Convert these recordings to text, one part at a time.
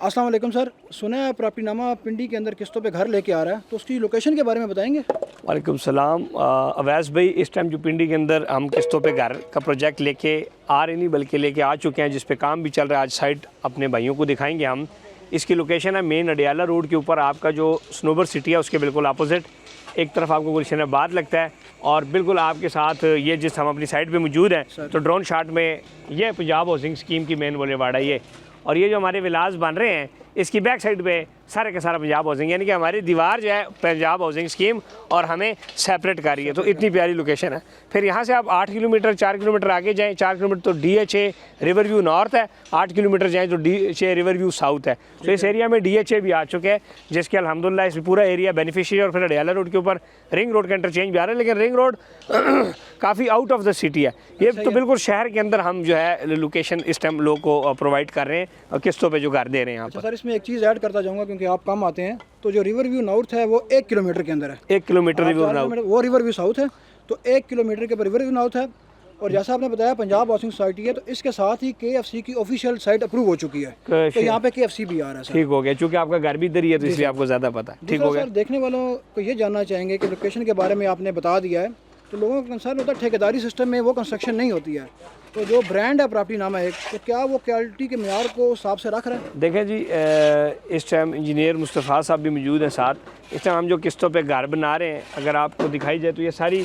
अस्सलाम वालेकुम सर, सुना है प्रॉपर्टी नामा पिंडी के अंदर किस्तों पे घर लेके आ रहा है, तो उसकी लोकेशन के बारे में बताएंगे। वालेकुम सलाम। अवैस भाई, इस टाइम जो पिंडी के अंदर हम किस्तों पे घर का प्रोजेक्ट लेके आ रहे नहीं बल्कि लेके आ चुके हैं, जिस पे काम भी चल रहा है। आज साइट अपने भाइयों को दिखाएंगे हम। इसकी लोकेशन है मेन अडियाला रोड के ऊपर, आपका जो स्नोबर सिटी है उसके बिल्कुल अपोजिट। एक तरफ आपको गुलशनाबाद लगता है और बिल्कुल आपके साथ ये जिस हम अपनी साइट पे मौजूद हैं, तो ड्रोन शॉट में ये पंजाब हाउसिंग स्कीम की मेन बुलेवार्ड है ये। और ये जो हमारे विलास बन रहे हैं इसकी बैक साइड पे सारे का सारा पंजाब हाउसिंग, यानी कि हमारी दीवार जो है पंजाब हाउसिंग स्कीम और हमें सेपरेट कर रही है। तो इतनी प्यारी लोकेशन है। फिर यहाँ से आप 8 किलोमीटर 4 किलोमीटर आगे जाएँ, 4 किलोमीटर तो DHA रिवर व्यू नॉर्थ है, 8 किलोमीटर जाएँ तो DHA रिवर व्यू साउथ है। तो इस एरिया में DHA भी आ चुके हैं, जिसके अल्हम्दुलिल्लाह इस पूरा एरिया बेनिफिशियरी। और फिर अडियाला रोड के ऊपर रिंग रोड का इंटरचेंज भी आ रहा है, लेकिन रिंग रोड काफ़ी आउट ऑफ द सिटी है। ये तो बिल्कुल शहर के अंदर हम जो है लोकेशन इस टाइम लोग को प्रोवाइड कर रहे हैं और किस्तों पे जो घर दे रहे हैं यहाँ पर। सर इसमें एक चीज़ ऐड करता जाऊँगा क्योंकि आप कम आते हैं, तो जो रिवर व्यू नॉर्थ है वो 1 किलोमीटर के अंदर है। 1 किलोमीटर रिवर नॉर्थ, वो रिवर व्यू साउथ है, तो 1 किलोमीटर के ऊपर रिवर व्यू नॉर्थ है। और जैसा आपने बताया पंजाब हाउसिंग सोसाइटी है, तो इसके साथ ही KFC की ऑफिशियल साइट अप्रूव हो चुकी है, तो यहाँ पे KFC भी आ रहा है। ठीक हो गया, क्योंकि आपका घर भी इधर ही है तो इसलिए आपको ज़्यादा पता है। ठीक हो गया। सर देखने वालों को ये जानना चाहेंगे कि लोकेशन के बारे में आपने बता दिया है, तो लोगों का कंसर्न होता है ठेकेदारी सिस्टम में वो कंस्ट्रक्शन नहीं होती है, तो जो ब्रांड है प्रॉपर्टी नामा एक, तो क्या वो क्वालिटी के मेयार को साफ से रख रहे हैं? देखें जी, इस टाइम इंजीनियर मुस्तफ़ा साहब भी मौजूद हैं साथ। इस टाइम हम जो किस्तों पे घर बना रहे हैं, अगर आपको दिखाई जाए तो ये सारी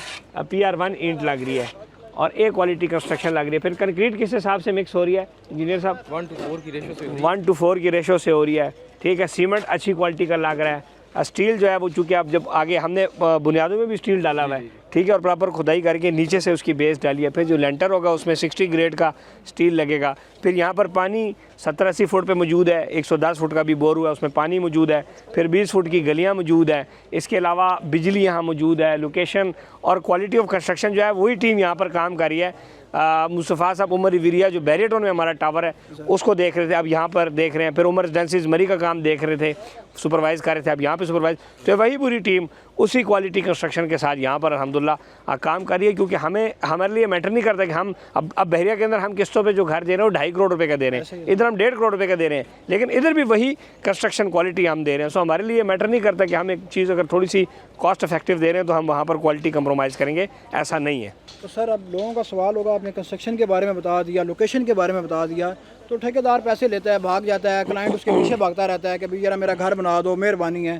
PR1 ईंट लग रही है और A क्वालिटी कंस्ट्रक्शन लग रही है। फिर कंक्रीट किस हिसाब से मिक्स हो रही है इंजीनियर साहब? 1:4 की रेशो से हो रही है। 1:4 की रेशो से हो रही है। ठीक है, सीमेंट अच्छी क्वालिटी का लग रहा है। स्टील जो है वो चूँकि आप जब आगे हमने बुनियादों में भी स्टील डाला हुआ है, ठीक है, और प्रॉपर खुदाई करके नीचे से उसकी बेस डाली है। फिर जो लेंटर होगा उसमें 60 ग्रेड का स्टील लगेगा। फिर यहाँ पर पानी 70-80 फुट पे मौजूद है, 110 फुट का भी बोर हुआ है, उसमें पानी मौजूद है। फिर 20 फुट की गलियाँ मौजूद है। इसके अलावा बिजली यहाँ मौजूद है। लोकेशन और क्वालिटी ऑफ कंस्ट्रक्शन जो है वही टीम यहाँ पर काम कर रही है। मुस्तफ़ा साहब उमर रिविरिया जो बैरियटोन में हमारा टावर है उसको देख रहे थे, अब यहाँ पर देख रहे हैं। फिर उमर रेजिडेंसीज मरी का काम देख रहे थे, सुपरवाइज़ कर रहे थे, अब यहाँ पे सुपरवाइज। तो वही पूरी टीम उसी क्वालिटी कंस्ट्रक्शन के साथ यहाँ पर अल्हम्दुलिल्लाह काम कर रही है। क्योंकि हमारे लिए मैटर नहीं करता कि हम अब बहरिया के अंदर हम किस्तों पे जो घर दे रहे हैं वो 2.5 करोड़ रुपये का दे रहे हैं, इधर हम 1.5 करोड़ रुपये का दे रहे हैं, लेकिन इधर भी वही कंस्ट्रक्शन क्वालिटी हम दे रहे हैं। सो हमारे लिए मैटर नहीं करता कि हम एक चीज़ अगर थोड़ी सी कॉस्ट इफेक्टिव दे रहे हैं तो हम वहाँ पर क्वालिटी कंप्रोमाइज़ करेंगे, ऐसा नहीं है। तो सर अब लोगों का सवाल होगा, आपने कंस्ट्रक्शन के बारे में बता दिया, लोकेशन के बारे में बता दिया, तो ठेकेदार पैसे लेता है, भाग जाता है, क्लाइंट उसके पीछे भागता रहता है कि भाई यार मेरा घर बना दो, मेहरबानी है।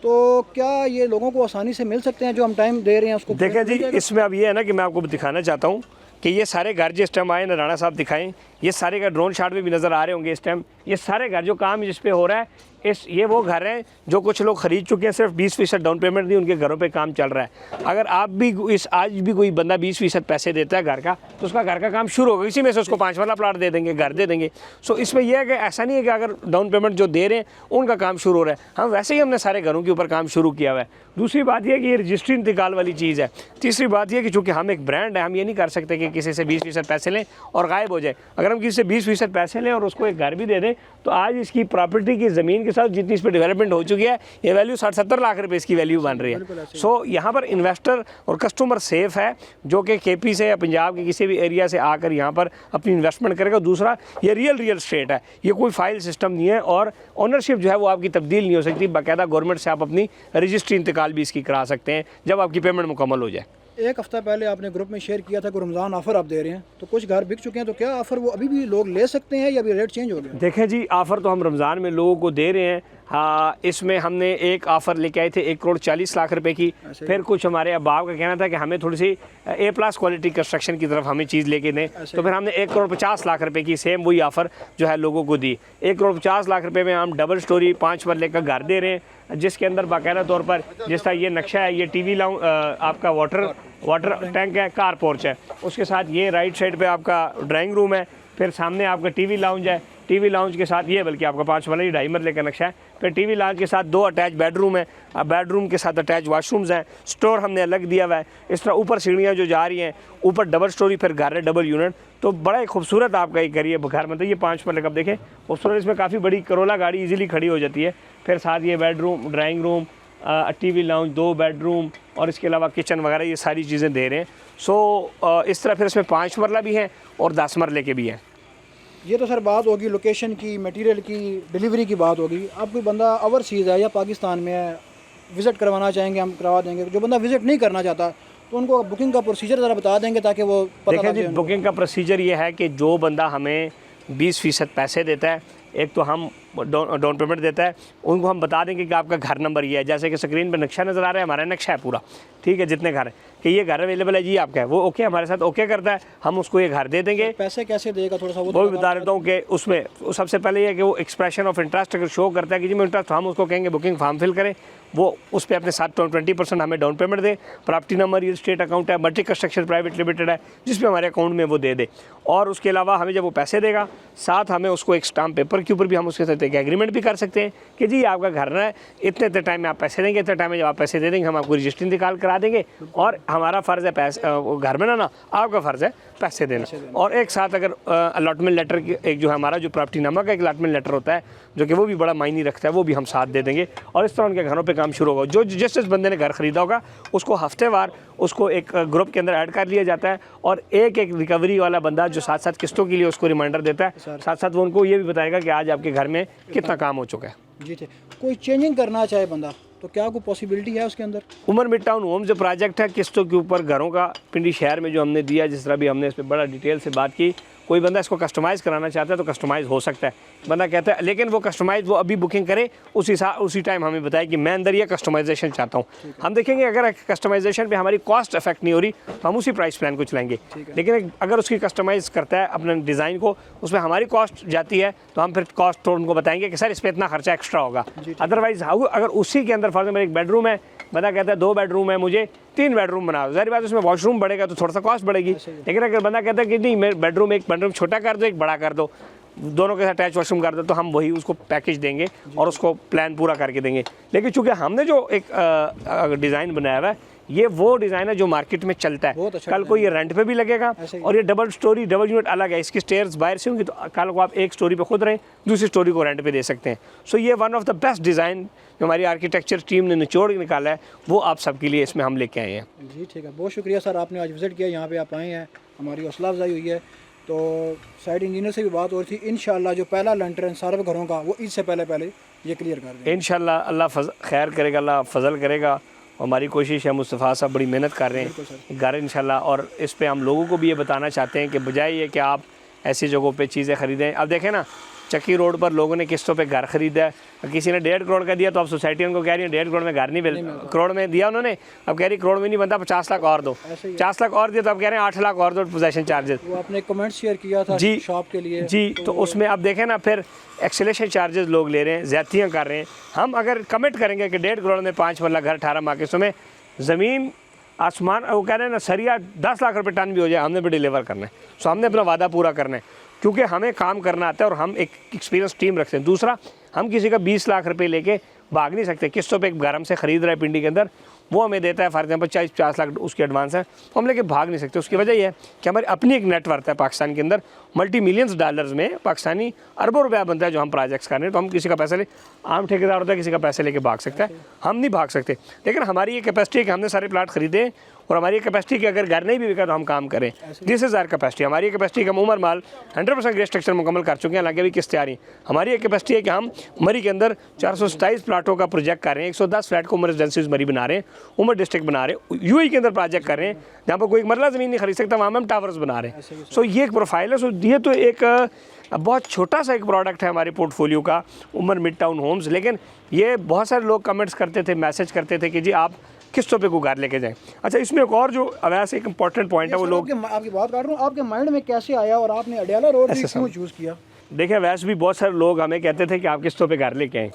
तो क्या ये लोगों को आसानी से मिल सकते हैं जो हम टाइम दे रहे हैं उसको? देखें जी, इसमें अब ये है ना कि मैं आपको दिखाना चाहता हूँ कि ये सारे घर जिस टाइम आए ना राणा साहब दिखाएं, ये सारे घर ड्रोन शॉट में भी नज़र आ रहे होंगे इस टाइम। ये सारे घर जो काम जिस पे हो रहा है ये वो घर हैं जो कुछ लोग ख़रीद चुके हैं, सिर्फ 20% डाउन पेमेंट दी, उनके घरों पे काम चल रहा है। अगर आप भी आज भी कोई बंदा 20% पैसे देता है घर का, तो उसका घर का काम शुरू होगा, इसी में से उसको 5 वाला प्लाट दे देंगे, घर दे देंगे। सो इसमें यह है कि ऐसा नहीं है कि अगर डाउन पेमेंट जो दे रहे हैं उनका काम शुरू हो रहा है। हम वैसे ही हमने सारे घरों के ऊपर काम शुरू किया हुआ है। दूसरी बात यह है कि ये रजिस्ट्री इंतकाल वाली चीज़ है। तीसरी बात यह कि चूँकि हम एक ब्रांड है, हम ये नहीं कर सकते कि किसी से 20% पैसे लें और गायब हो जाए। अगर हम किसी से 20% पैसे लें और उसको एक घर भी दे दें, तो आज इसकी प्रॉपर्टी की ज़मीन के साथ जितनी इस पर डेवलपमेंट हो चुकी है, ये वैल्यू 60-70 लाख रुपए इसकी वैल्यू बन रही है। सो यहाँ पर इन्वेस्टर और कस्टमर सेफ है, जो कि KP से या पंजाब के किसी भी एरिया से आकर यहाँ पर अपनी इन्वेस्टमेंट करेगा। दूसरा, ये रियल स्टेट है, ये कोई फाइल सिस्टम नहीं है और ऑनरशिप जो है वो आपकी तब्दील नहीं हो सकती। बाकायदा गवर्नमेंट से आप अपनी रजिस्ट्री इंतकाल भी इसकी करा सकते हैं जब आपकी पेमेंट मुकम्मल हो जाए। एक हफ़्ता पहले आपने ग्रुप में शेयर किया था कि रमज़ान ऑफ़र आप दे रहे हैं, तो कुछ घर बिक चुके हैं, तो क्या ऑफ़र वो अभी भी लोग ले सकते हैं या अभी रेट चेंज हो गया? देखें जी, ऑफ़र तो हम रमज़ान में लोगों को दे रहे हैं। हाँ, इसमें हमने एक ऑफ़र लेके आए थे 1 करोड़ 40 लाख रुपए की। फिर कुछ हमारे अब्बाब का कहना था कि हमें थोड़ी सी A+ क्वालिटी कंस्ट्रक्शन की तरफ हमें चीज़ लेके दें, तो फिर हमने 1 करोड़ 50 लाख रुपए की सेम वही ऑफ़र जो है लोगों को दी। 1 करोड़ 50 लाख रुपए में हम डबल स्टोरी 5 मरले का घर दे रहे हैं, जिसके अंदर बाकायदा तौर पर जिस तरह ये नक्शा है, ये TV लाउंज, आपका वाटर टैंक है, कार पोर्च है, उसके साथ ये राइट साइड पे आपका ड्राइंग रूम है, फिर सामने आपका TV लाउंज है, TV लाउंज के साथ ये बल्कि आपका 5 वाला ही 2.5 मरले का नक्शा है। फिर TV लाउंज के साथ 2 अटैच बेडरूम है, बेडरूम के साथ अटैच वाशरूम्स हैं, स्टोर हमने अलग दिया हुआ है। इस तरह ऊपर सीढ़ियाँ जो जा रही हैं, ऊपर डबल स्टोरी, फिर घर है डबल यूनिट, तो बड़ा ही खूबसूरत आपका एक घर, ये घर मतलब ये 5 मरले का देखें खूबसूरत, इसमें काफ़ी बड़ी करोला गाड़ी ईजिली खड़ी हो जाती है। फिर साथ ये bedroom, drawing room, TV lounge, 2 bedroom और इसके अलावा किचन वगैरह ये सारी चीज़ें दे रहे हैं। सो इस तरह फिर इसमें 5 मरला भी हैं और 10 मरले के भी हैं। ये तो सर बात होगी लोकेशन की, मटेरियल की, डिलीवरी की बात होगी। अब कोई बंदा ओवरसीज़ है या पाकिस्तान में है, विज़िट करवाना चाहेंगे हम करवा देंगे। जो बंदा विज़िट नहीं करना चाहता तो उनको बुकिंग का प्रोसीजर ज़रा बता देंगे ताकि वो पता देखिए लग जी, जाए उनको। बुकिंग का प्रोसीजर ये है कि जो बंदा हमें 20% पैसे देता है, एक तो हम डाउन पेमेंट देता है, उनको हम बता देंगे कि आपका घर नंबर ये है। जैसे कि स्क्रीन पे नक्शा नज़र आ रहा है, हमारा नक्शा है पूरा, ठीक है, जितने घर है कि ये घर अवेलेबल है जी आपका है, वो ओके हमारे साथ ओके करता है, हम उसको ये घर दे देंगे। पैसे कैसे देगा थोड़ा सा वो भी बता देता हूँ कि उसमें सबसे पहले ये है कि वो एक्सप्रेशन ऑफ इंटरेस्ट अगर शो करता है कि जी मैं इंटरेस्ट, हम उसको कहेंगे बुकिंग फॉर्म फिल करें, वो उस पर अपने साथ 20% हमें डाउन पेमेंट दे, property number, real estate account है, मल्टी कंस्ट्रक्शन प्राइवेट लिमिटेड है, जिस पे हमारे अकाउंट में वो दे दे। और उसके अलावा हमें जब वो पैसे देगा, साथ हमें उसको एक स्टाम्प पेपर के ऊपर भी हम उसके साथ एक एग्रीमेंट भी कर सकते हैं कि जी आपका घर है, इतने इतने टाइम में आप पैसे देंगे, इतने टाइम में जब आप पैसे दे देंगे हम आपको रजिस्ट्री निकाल करा देंगे। और हमारा फ़र्ज़ है पैसे घर बनाना, आपका फ़र्ज़ है पैसे देना। और एक साथ अगर अलॉटमेंट लेटर एक जो है हमारा जो प्रॉपर्टी नामा का एक अलॉटमेंट लेटर होता है, जो कि वो भी बड़ा मायने रखता है, वो भी हम साथ दे देंगे। और इस तरह उनके घरों पे काम शुरू होगा। जो जिस बंदे ने घर ख़रीदा होगा उसको हफ्तेवार उसको एक ग्रुप के अंदर ऐड कर लिया जाता है, और एक रिकवरी वाला बंदा जो साथ साथ किस्तों के लिए उसको रिमाइंडर देता है, साथ साथ वो उनको ये भी बताएगा कि आज आपके घर में कितना काम हो चुका है। जी ठीक। कोई चेंजिंग करना चाहे बंदा तो क्या कोई पॉसिबिलिटी है उसके अंदर? उमर मिड टाउन होम जो प्रोजेक्ट है किस्तों के ऊपर घरों का पिंडी शहर में जो हमने दिया, जिस तरह भी हमने इस पर बड़ा डिटेल से बात की, कोई बंदा इसको कस्टमाइज़ कराना चाहता है तो कस्टमाइज़ हो सकता है। बंदा कहता है लेकिन वो कस्टमाइज़ वो अभी बुकिंग करे, उसी टाइम हमें बताए कि मैं अंदर ये कस्टमाइजेशन चाहता हूँ। हम देखेंगे अगर कस्टमाइजेशन पे हमारी कॉस्ट इफेक्ट नहीं हो रही तो हम उसी प्राइस प्लान को चलाएंगे। लेकिन अगर उसकी कस्टमाइज़ करता है अपने डिज़ाइन को, उसमें हमारी कॉस्ट जाती है तो हम फिर कॉस्ट तो उनको बताएंगे कि सर इस पर इतना खर्चा एक्स्ट्रा होगा। अदरवाइज़ अगर उसी के अंदर फॉर एग्जाम्पल एक बेडरूम है, बंदा कहता है 2 बेडरूम है, मुझे 3 बेडरूम बना दो, ज़ाहिर बात उसमें वॉशरूम बढ़ेगा तो थोड़ा सा कॉस्ट बढ़ेगी। लेकिन अगर बंदा कहता है कि नहीं मैं एक बेडरूम छोटा कर दो, एक बड़ा कर दो, दोनों के साथ अटैच वॉशरूम कर दो, तो हम वही उसको पैकेज देंगे और उसको प्लान पूरा करके देंगे। लेकिन चूंकि हमने जो एक डिज़ाइन बनाया हुआ है, ये वो डिज़ाइन है जो मार्केट में चलता है। अच्छा कल को ये रेंट पे भी लगेगा, और ये डबल यूनिट अलग है, इसकी स्टेयर्स बाहर से होंगी, तो कल को आप एक स्टोरी पे खुद रहें, दूसरी स्टोरी को रेंट पे दे सकते हैं। सो ये one of the best design जो हमारी आर्किटेक्चर टीम ने निचोड़ के निकाला है, वो आप सबके लिए इसमें हम लेके आए हैं। जी ठीक है, बहुत शुक्रिया सर, आपने आज विज़िट किया, यहाँ पे आप आए हैं, हमारी हौसला अफजाई हुई है। तो साइड इंजीनियर से भी बात हो रही थी, इंशाल्लाह जो पहला लेंटर है सारे घरों का वो ईद से पहले ये क्लियर कर देंगे इंशाल्लाह। अल्लाह खैर करेगा, अल्लाह फजल करेगा। हमारी कोशिश है, मुस्तफ़ा साहब बड़ी मेहनत कर रहे हैं घर इंशाल्लाह। और इस पे हम लोगों को भी ये बताना चाहते हैं कि बजाय ये कि आप ऐसी जगहों पे चीज़ें ख़रीदें। अब देखें ना, चक्की रोड पर लोगों ने किस्तों पे घर ख़रीदा है, किसी ने 1.5 करोड़ का दिया तो अब सोसाइटी उनको कह रही है 1.5 करोड़ में घर नहीं मिल, करोड़ में दिया उन्होंने, अब कह रही करोड़ में नहीं बनता, 50 लाख और दो, 50 लाख और दिया तो अब कह रहे हैं 8 लाख और दो पोजेसन चार्जेस। वो आपने कमेंट शेयर किया था जी शॉप के लिए जी, तो उसमें आप देखें ना, फिर एक्सेलेशन चार्जेस लोग ले रहे हैं, ज़्यादतियाँ कर रहे हैं। हम अगर कमिट करेंगे कि 1.5 करोड़ में 5 वाला घर 18 मार्केटों में, ज़मीन आसमान, वो कह रहे हैं ना सरिया 10 लाख रुपये टन भी हो जाए, हमने भी डिलीवर करना है। सो हमने अपना वादा पूरा करना है, क्योंकि हमें काम करना आता है और हम एक एक्सपीरियंस टीम रखते हैं। दूसरा, हम किसी का 20 लाख रुपए लेके भाग नहीं सकते। किस्तों पे एक घर हमसे ख़रीद रहा है पिंडी के अंदर, वो हमें देता है फॉर एग्जाम्पल 40-50 लाख उसकी एडवांस है, तो हम लेके भाग नहीं सकते। उसकी वजह यह है कि हमारी अपनी एक नेटवर्थ है पाकिस्तान के अंदर, मल्टी मिलियंस डॉलर्स में पाकिस्तानी अरबों रुपया बनता है जो हम प्रोजेक्ट्स कर रहे हैं। तो हम किसी का पैसा ले, आम ठेकेदार होता है किसी का पैसे लेके भाग सकता है, हम नहीं भाग सकते। लेकिन हमारी ये कैपेसिटी है कि हमने सारे प्लाट खरीदे, और हमारी कैपेसिटी कि अगर घर नहीं भी बिका तो हम काम करें। This is our capacity. हमारी कैपेसिटी कि हम उमर माल 100% ग्रे स्ट्रक्चर मुकम्मल कर चुके हैं, हालांकि अभी किस्तें आ रही हैं। हमारी एक कैपेसिटी है कि हम मरी के अंदर 427 प्लाटों का प्रोजेक्ट कर रहे हैं, 110 फ्लैट को उमर रेजिडेंसीज मरी बना रहे हैं, उमर डिस्ट्रिक्ट बना रहे हैं, यूएई के अंदर प्रोजेक्ट कर रहे हैं जहाँ पर कोई मरला ज़मीन नहीं खरीद सकता, वहाँ हम टावर्स बना रहे हैं। सो ये एक प्रोफाइल है। सो ये तो एक बहुत छोटा सा एक प्रोडक्ट है हमारे पोर्टफोलियो का, उमर मिड टाउन होम्स। लेकिन ये बहुत सारे लोग कमेंट्स करते थे, मैसेज करते थे कि जी आप किस्तों पे को घर लेके जाएं। अच्छा, इसमें एक और जो वैसे एक इंपॉर्टेंट पॉइंट है, वो लोग आपकी बात कर रहा हूँ, आपके माइंड में कैसे आया और आपने अडियाला रोड क्यों चूज़ किया? देखिए, वैसे भी बहुत सारे लोग हमें कहते थे कि आप किस्तों पे घर लेके आएँ,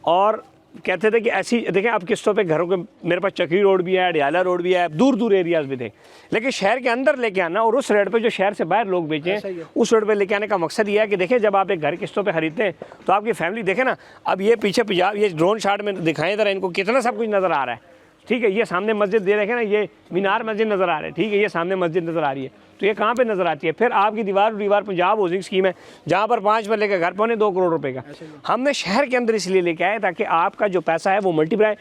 और कहते थे कि ऐसी देखें आप किस्तों पे घरों के, मेरे पास चक्री रोड भी है, अडियाला रोड भी है, दूर दूर एरियाज़ भी थे, लेकिन शहर के अंदर लेके आना और उस रेट पे जो शहर से बाहर लोग बेचें, उस रेट पे लेके आने का मकसद ये है कि देखें जब आप एक घर किस्तों पे खरीदते हैं तो आपकी फैमिली देखे ना। अब ये पीछे पंजाब, ये ड्रोन शॉट में दिखाएं ज़रा इनको कितना सब कुछ नज़र आ रहा है, ठीक है। ये सामने मस्जिद दे रखे ना, ये मीनार मस्जिद नज़र आ रहा है, ठीक है, ये सामने मस्जिद नज़र आ रही है, तो ये कहाँ पे नज़र आती है? फिर आपकी दीवार पंजाब हाउसिंग स्कीम है जहाँ पर 5 मरले का घर 2.25 करोड़ रुपए का हमने शहर के अंदर इसलिए लेके आए ताकि आपका जो पैसा है वो मल्टीप्लाई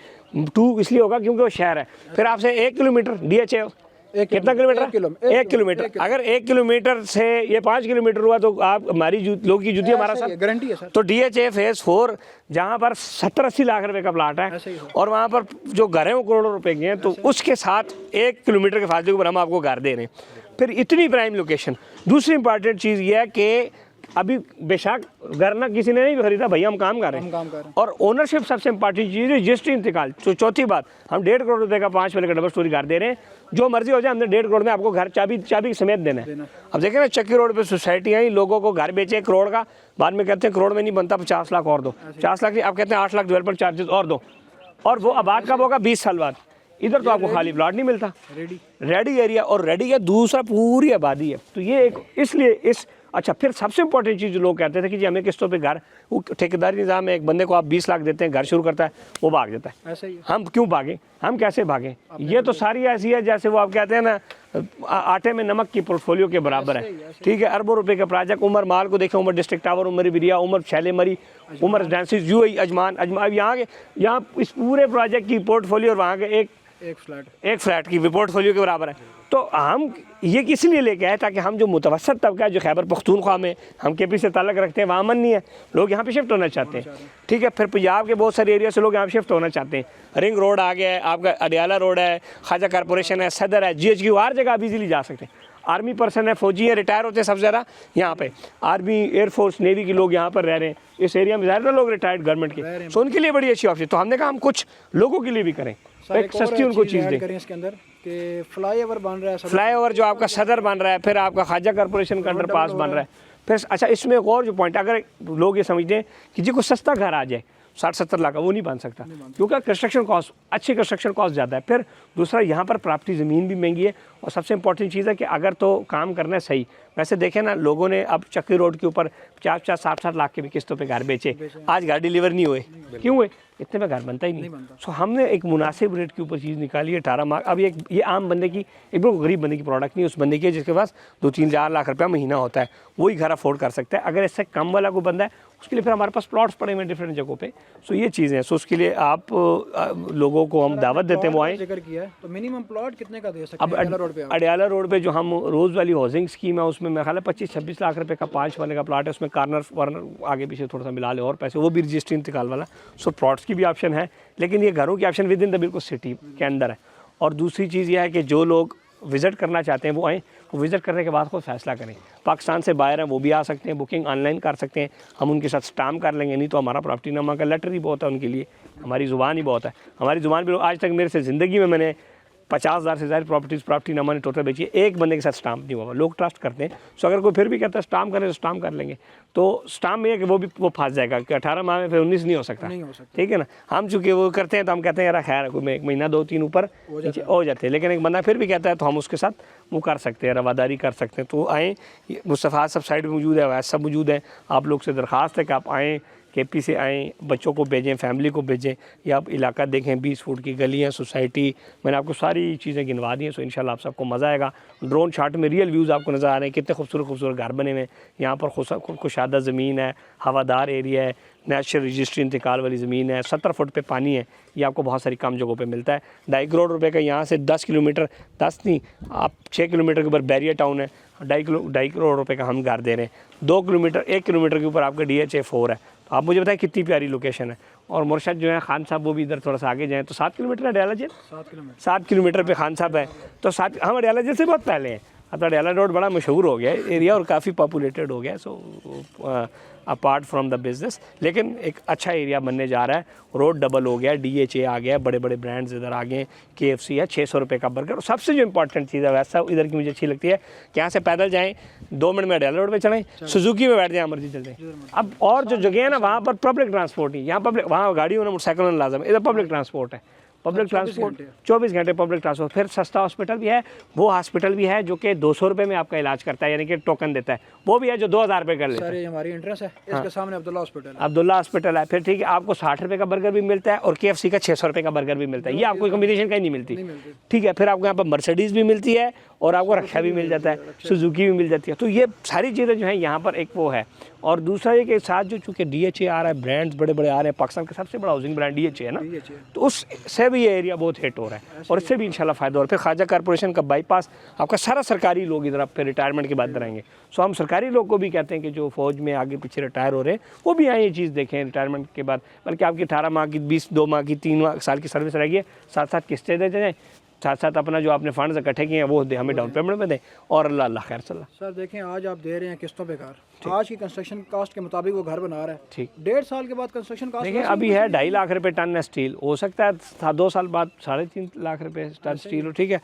2 इसलिए होगा क्योंकि वो शहर है। फिर आपसे 1 किलोमीटर DHA कितना किलोमीटर? 1 किलोमीटर। अगर 1 किलोमीटर से ये 5 किलोमीटर हुआ तो आप हमारी लोग की जूती हमारा साथ गारंटी है सर। तो DHA फेज 4 जहाँ पर 70-80 लाख रुपए का प्लाट है और वहाँ पर जो घर हैं वो करोड़ों रुपए के हैं, तो उसके साथ 1 किलोमीटर के फासले पर हम आपको घर दे रहे हैं। फिर इतनी प्राइम लोकेशन। दूसरी इंपॉर्टेंट चीज़ ये है कि अभी बेशक घर ना किसी ने नहीं खरीदा, भैया हम काम कर रहे हैं और ओनरशिप सबसे इंपॉर्टेंट चीज़ है, रजिस्ट्री इंतकाल। तो चौथी बात, हम 1.5 करोड़ रुपए का 5 वाले का डबल स्टोरी घर दे रहे हैं, जो मर्जी हो जाए, हमने 1.5 करोड़ में आपको घर चाबी समेत देना है। अब देखें ना, चक्की रोड पे सोसाइटी आई, लोगों को घर बेचे 1 करोड़ का, बाद में कहते हैं करोड़ में नहीं बनता, 50 लाख और दो, 50 लाख नहीं, आप कहते हैं 8 लाख डेवलपमेंट चार्जेस और दो, और वो आबाद कब होगा? 20 साल बाद। इधर तो आपको खाली प्लाट नहीं मिलता, रेडी एरिया, और रेडी है दूसरा पूरी आबादी है। तो ये एक इसलिए इस अच्छा, फिर सबसे इंपॉर्टेंट चीज़ लोग कहते थे कि जी हमें किस्तों पे घर, वो ठेकेदारी निज़ाम है, एक बंदे को आप 20 लाख देते हैं, घर शुरू करता है, वो भाग जाता है। ऐसा ही है। हम क्यों भागें? हम कैसे भागें? ये तो सारी ऐसी है जैसे वो आप कहते हैं ना, आटे में नमक की पोर्टफोलियो के बराबर है। ठीक है, अरबों रुपए का प्रोजेक्ट। उमर माल को देखें, उमर डिस्ट्रिक्ट टावर, उमर बिरिया, उमर छैले मरी, उमर रेजिडेंसीज, UAE अजमान, यहाँ इस पूरे प्रोजेक्ट की पोर्टफोलियो और वहाँ के एक फ्लैट की पोर्टफोलियो के बराबर है। तो हम ये किस लिए लेके आए? ताकि हम जो मुतवसत तबका है, जो खैबर पख्तूनख्वा में हम KP से ताल्लुक़ रखते हैं, वहाँ अमन नहीं है, लोग यहाँ पे शिफ्ट होना चाहते हैं। ठीक है, फिर पंजाब के बहुत सारे एरिया से लोग यहाँ शिफ्ट होना चाहते हैं। रिंग रोड आ गया है, आपका अडियाला रोड है, ख्वाजा कॉर्पोरेशन है, सदर है, GHQ, हर जगह आप इजीली जा सकते हैं। आर्मी पर्सन है, फौजी है, रिटायर होते हैं सबसे ज़्यादा यहाँ पे, आर्मी, एयरफोर्स, नेवी के लोग यहाँ पर रह रहे हैं इस एरिया में, ज़्यादा लोग रिटायर्ड गवर्नमेंट के, सो उनके लिए बड़ी अच्छी ऑप्शन। तो हमने कहा हम कुछ लोगों के लिए भी करें, एक सस्ती उनको चीज़ दें। इसके अंदर कि फ्लाईओवर बन रहा है, फ्लाईओवर जो आपका सदर बन रहा है, फिर आपका ख्वाजा कॉर्पोरेशन का अंडरपास बन रहा है। फिर अच्छा, इसमें एक और जो पॉइंट, अगर लोग ये समझते हैं कि जी कोई सस्ता घर आ जाए 60-70 लाख का, वो नहीं बन सकता, क्योंकि कंस्ट्रक्शन कॉस्ट, अच्छी कंस्ट्रक्शन कॉस्ट ज़्यादा है। फिर दूसरा, यहाँ पर प्रॉपर्टी ज़मीन भी महंगी है, और सबसे इंपॉर्टेंट चीज़ है कि अगर तो काम करना है सही। वैसे देखें ना, लोगों ने अब चक्की रोड के ऊपर 50-50, 60-60 लाख के भी किस्तों पे घर बेचे, आज घर डिलीवर नहीं हुए। क्यों हुए? इतने में घर बनता ही नहीं। सो हमने एक मुनासिब रेट के ऊपर चीज़ निकाली है, 18 माह। अब ये आम बंदे की, एक गरीब बंदे की प्रोडक्ट नहीं, उस बंदे की जिसके पास 2-3 लाख रुपया महीना होता है, वही घर अफोर्ड कर सकता है। अगर इससे कम वाला कोई बंदा है, उसके लिए फिर हमारे पास प्लॉट्स पड़े हुए हैं डिफरेंट जगहों पे। सो ये चीज़ें हैं। सो उसके लिए आप लोगों को हम दावत देते हैं, वो आएँ। जिक्र किया है, तो मिनिमम प्लॉट कितने का दे सकते अब हैं? अडियाला रोड पे जो हम रोज़ वाली हाउसिंग स्कीम है, उसमें मेरा ख्याल है 25-26 लाख रुपए का 5 वाले का प्लाट है। उसमें कार्नर आगे पीछे थोड़ा सा मिला ले और पैसे, वो भी रजिस्ट्री इंतकाल वाला। सो प्लॉट्स की भी ऑप्शन है, लेकिन ये घरों की ऑप्शन विद इन द बिल्कुल सिटी के अंदर है। और दूसरी चीज़ यह है कि जो लोग विज़िट करना चाहते हैं वो आएँ, वो विज़िट करने के बाद खुद फैसला करें। पाकिस्तान से बाहर हैं वो भी आ सकते हैं, बुकिंग ऑनलाइन कर सकते हैं, हम उनके साथ स्टाम्प कर लेंगे। नहीं तो हमारा प्रॉपर्टी नामा का लेटर ही बहुत है उनके लिए, हमारी ज़ुबान ही बहुत है। हमारी ज़ुबान भी, आज तक मेरे से ज़िंदगी में मैंने 50,000 से ज़्यादा प्रॉपर्टी नामा ने टोटल बेची है, एक बंदे के साथ स्टाम्प नहीं हुआ। लोग ट्रस्ट करते हैं। सो अगर कोई फिर भी कहता है स्टाम्प करें तो स्टाम्प कर लेंगे। तो स्टाम्प में है कि वो फंस जाएगा कि 18 माह में फिर 19 नहीं हो सकता। ठीक है ना, हम चूँकि वो करते हैं तो हम कहते हैं यार खैर कोई 1 महीना 2-3 ऊपर नीचे हो जाते हैं, लेकिन एक बंदा फिर भी कहता है तो हम उसके साथ वो कर सकते हैं, रवादारी कर सकते हैं। तो आएँ, मुस्तफ़ा सब साइड में मौजूद है, वैसे सब मौजूद हैं। आप लोग से दरख्वास्त है कि आप आएँ, KP से आएँ, बच्चों को भेजें, फैमिली को भेजें, या आप इलाका देखें, 20 फुट की गलियाँ, सोसाइटी, मैंने आपको सारी चीज़ें गिनवा दी हैं। सो इंशाल्लाह आप सबको मज़ा आएगा। ड्रोन शॉट में रियल व्यूज़ आपको नज़र आ रहे हैं, कितने खूबसूरत घर बने हुए हैं। यहाँ पर कुशादा ज़मीन है, हवादार एरिया है, नेचुरल रजिस्ट्री इंतकाल वाली ज़मीन है, 70 फुट पे पानी है। ये आपको बहुत सारी कम जगहों पे मिलता है। 2.5 करोड़ रुपए का यहाँ से 10 किलोमीटर, 10 नहीं, आप 6 किलोमीटर के ऊपर बैरियर टाउन है, 2.5 करोड़ रुपए का हम घर दे रहे हैं। 2 किलोमीटर, 1 किलोमीटर के ऊपर आपका DHA 4 है। तो आप मुझे बताएं कितनी प्यारी लोकेशन है। और मुर्शद जो है खान साहब, वो भी इधर थोड़ा सा आगे जाएँ तो 7 किलोमीटर अडियाला जेल, 7 किलोमीटर पे खान साहब है। तो 7, हम अडियाला जेल से बहुत पहले हैं। अब अडियाला रोड बड़ा मशहूर हो गया है एरिया और काफ़ी पॉपुलेटेड हो गया है। So apart from the business, लेकिन एक अच्छा एरिया बनने जा रहा है। रोड डबल हो गया, DHA आ गया, बड़े बड़े ब्रांड्स इधर आ गए, KFC है, 600 रुपये का बर्गर। और सबसे जो इंपॉर्टेंट चीज़ है वैसा इधर की मुझे अच्छी लगती है कि यहाँ से पैदल जाएँ, 2 मिनट में अडियाला रोड पे चलें, सुजुकी में बैठ जाएँ, मर्जी चल जाएँ। अब और जो जगह है ना, वहाँ पर पब्लिक ट्रांसपोर्ट नहीं, यहाँ पब्लिक, वहाँ गाड़ी होना, मोटरसाइकिल होना लाजम है, इधर पब्लिक ट्रांसपोर्ट है। पब्लिक ट्रांसपोर्ट 24 घंटे पब्लिक ट्रांसपोर्ट। फिर सस्ता हॉस्पिटल भी है, वो हॉस्पिटल भी है जो कि 200 रुपये में आपका इलाज करता है, यानी कि टोकन देता है। वो भी है जो 2000 रुपये कर लेता है। सर हमारी एंट्रेंस है, इसके सामने अब्दुल्ला हॉस्पिटल है। फिर ठीक है, आपको 60 रुपये का बर्गर भी मिलता है और KFC का 600 रुपये का बर्गर भी मिलता है। ये आपको कॉम्बिनेशन का ही नहीं मिलती। ठीक है, फिर आपको यहाँ पर मर्सिडीज़ भी मिलती है और आपको रक्षा भी मिल जाता है, सुजुकी भी मिल जाती है। तो ये सारी चीज़ें जो हैं यहाँ पर एक वो है। और दूसरा ये कि साथ जो चूँकि DHA आ रहा है, ब्रांड्स बड़े बड़े आ रहे हैं, पाकिस्तान का सबसे बड़ा हाउसिंग ब्रांड DHA है ना, तो उससे भी ये एरिया बहुत हिट हो रहा है और इससे भी इंशाल्लाह फ़ायदा हो रहा है। फिर ख्वाजा कॉर्पोरेशन का बाईपास, आपका सारा सरकारी लोग इधर फिर रिटायरमेंट के बाद इधर आएंगे। सो हम सरकारी लोग को भी कहते हैं कि जो फ़ौज में आगे पीछे रिटायर हो रहे हैं वो भी आए ये चीज़ देखें रिटायरमेंट के बाद। बल्कि आपकी 18 माह की 22 माह की 3 साल की सर्विस रहेगी, साथ साथ किस्तें देते जाएँ, साथ साथ अपना जो आपने फंड्स इकट्ठे किए हैं वो दे, हमें डाउन पेमेंट में दें और अल्लाह खैर चला। सर देखें आज आप दे रहे हैं किस्तों पे घर, आज की कंस्ट्रक्शन कास्ट के मुताबिक वो घर बना रहा है, ठीक 1.5 साल के बाद कंस्ट्रक्शन कास्ट देखिए अभी है 2.5 लाख रुपए टन है स्टील, हो सकता है 2 साल बाद 3.5 लाख रुपए टन स्टील हो, ठीक है।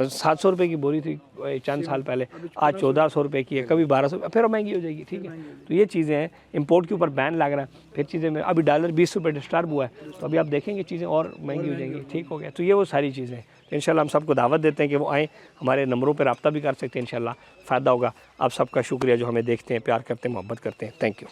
700 रुपये की बोरी थी चंद साल पहले, आज 1400 रुपये की है, कभी 1200, फिर महंगी हो जाएगी, ठीक है। तो ये चीज़ें हैं, इंपोर्ट के ऊपर बैन लग रहा है, फिर चीज़ें में अभी डॉलर 20 रुपये डिस्टर्ब हुआ है, तो अभी आप देखेंगे चीज़ें और महंगी हो जाएंगी, ठीक हो गया। तो ये वो सारी चीज़ें हैं। इंशाल्लाह हम सबको दावत देते हैं कि वो आएँ, हमारे नंबरों पर रब्ता भी कर सकते हैं, इंशाल्लाह फ़ायदा होगा। आप सबका शुक्रिया जो हमें देखते हैं, प्यार करते हैं, मोहब्बत करते हैं। Thank you.